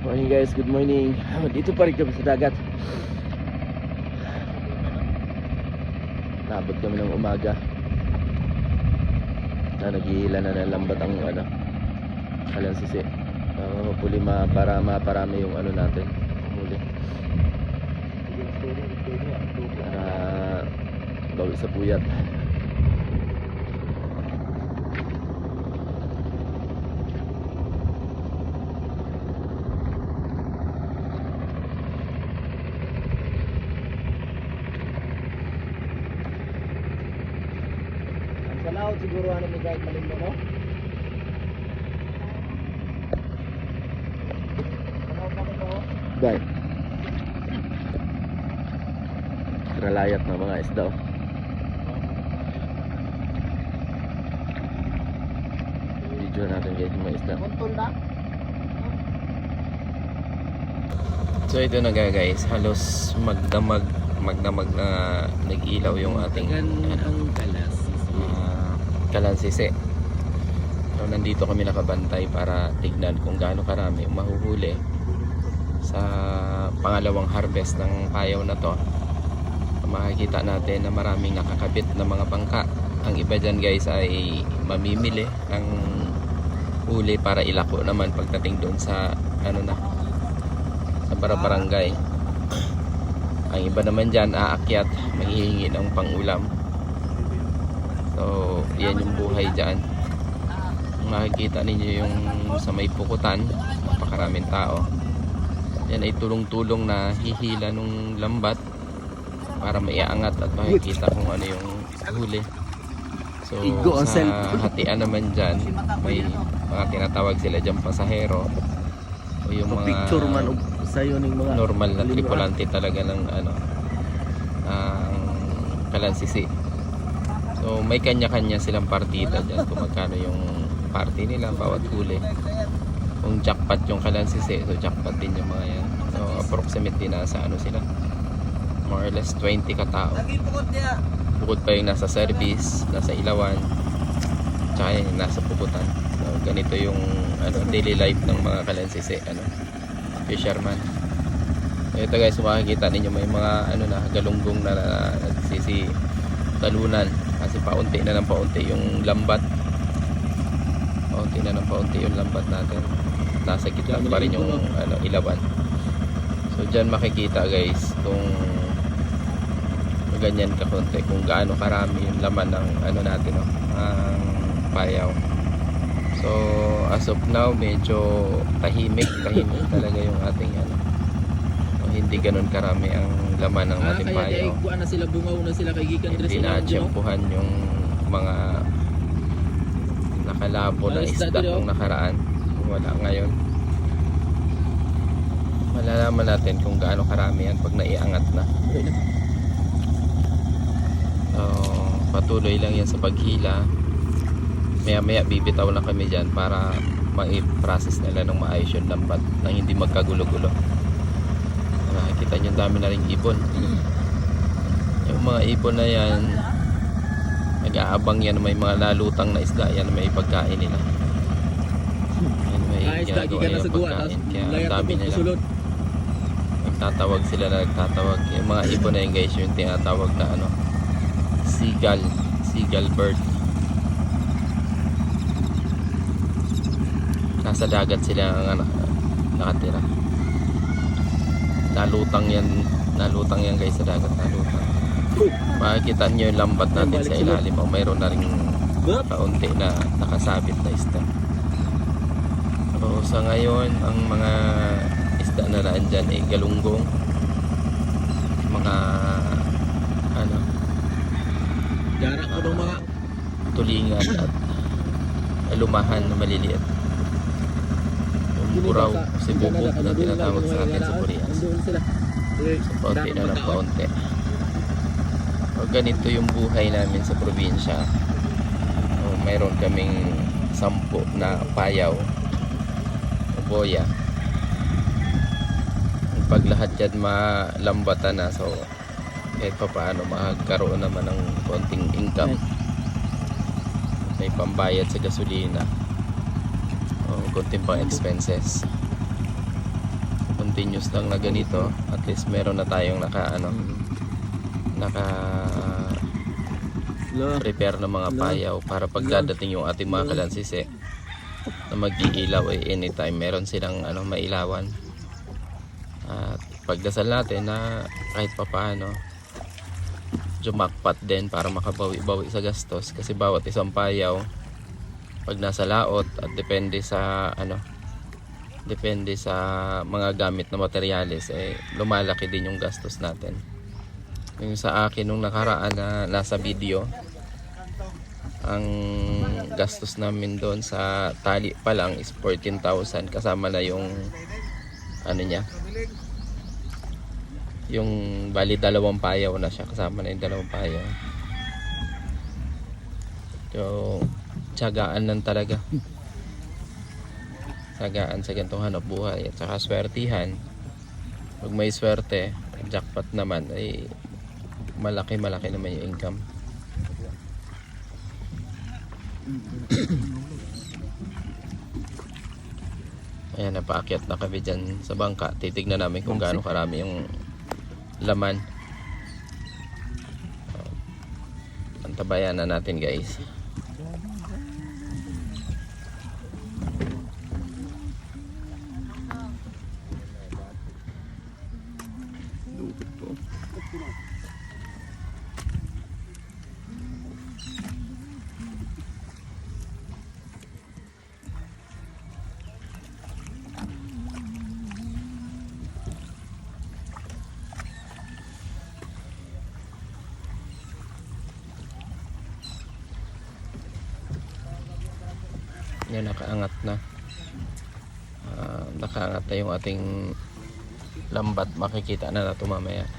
Morning guys, good morning. Dito pa rin kami sa dagat. Naabot kami ng umaga. Nagihila na ng lambat ang kalansisi. Hopefully maparami yung natin. Huli. Para bawi sa puyat. Sa laot siguro may guide malimbo no? Bye. Ralayat na mga isda. Video natin guys yung mga isda. So ito na guys, halos magdamag na nag-ilaw yung ating kalansisi. So nandito kami nakabantay para tignan kung gaano karami mahuhuli sa pangalawang harvest ng payaw na to. Makikita natin na maraming nakakabit na mga bangka. Ang iba dyan guys ay mamimili ng huli para ilako naman pagdating doon sa sa barangay. Ang iba naman dyan aakyat, maghihingi ng pangulam. So yan yung buhay dyan. Makikita ninyo yung sa may pukutan, napakaraming tao. Yan ay tulong-tulong na hihila nung lambat para maiangat at makikita kung ano yung huli. So sa hatian naman dyan, may mga tinatawag sila dyan pasahero o yung mga normal na tripulante talaga ng ang kalansisi. So may kanya-kanya silang partida dyan kung magkano yung party nila bawat huli. Kung jackpot yung kalansisi, so jackpot din yung mga yan. So approximately nasa sila, more or less 20 katao. Bukod pa yung nasa service, nasa ilawan, tsaka yung nasa puputan. So ganito yung daily life ng mga kalansisi, fisherman. So ito guys, makikita ninyo may mga galunggong na nagsisi talunan kasi paunti na ng paunti yung lambat. Paunti na ng paunti yung lambat natin. Nasa gitna pa rin yung ilawan. So dyan makikita guys kung ganyan kakunti, kung gaano karami yung laman ng natin ang payaw. So as of now medyo tahimik talaga yung ating hindi ganun karami ang laman ng ating payaw. Kaya na sila bungaw na sila kay gikan hindi na-tsempuhan yung mga nakalabo na isda nung nakaraan. Wala ngayon. Malalaman natin kung gaano karami yan pag naiangat na. So patuloy lang yan sa paghila. Maya bibitaw na kami dyan para ma-process nila ng maayos yung lambat nang hindi magkagulo-gulo. Nakikita nyo dami na ring ibon. Yung mga ibon na yan nag-aabang yan, may mga nalutang na isda yan, may pagkain nila. Yan, may ginagawa yung pagkain, kaya ang dami nila. Nagtatawag sila na nagtatawag. Yung mga ibon na yan guys, yung tinatawag na seagull bird. Nasa dagat sila ang nakatira. Nalutang yan guys sa dagat, nalutang. Makikita nyo yung lambat natin sa ilalim. Mayroon na rin kaunti na nakasabit na isda. So sa ngayon ang mga isda na naandyan ay galunggong, mga tulingan at lumahan na maliliit. Yung buraw, si bubog na tinatawag sa atin sa Korea. So paunti na lang paunti. So ganito yung buhay namin sa probinsya. So, mayroon kaming 10 na payaw o boya. Pag lahat yan malambatan na, so kahit pa paano makakaroon naman ng konting income. May pambayad sa gasolina o konting pang expenses. continuous lang na ganito, at least meron na tayong naka prepare ng mga payaw para pagdadating yung ating mga kalansise na mag-iilaw ay anytime meron silang mailawan. At pagdasal natin na kahit papaano jumakpat din para makabawi-bawi sa gastos, kasi bawat isang payaw pag nasa laot at depende sa mga gamit na materyales lumalaki din yung gastos natin. Yung sa akin nung nakaraan na nasa video, ang gastos namin doon sa tali pa lang is 14,000 kasama na yung yung bali 2 payaw na siya, kasama na yung 2 payaw. So tiyagaan lang talaga, tiyagaan sa ganitong hanap buhay at saka swertihan. Pag may swerte, jackpot naman ay malaki naman yung income. Ayan, napaakyat na kami dyan sa bangka. Titignan namin kung gaano karami yung laman. Antabayan na natin, guys. Yan, nakaangat na. Nakaangat na yung ating lambat. Makikita na ito mamaya.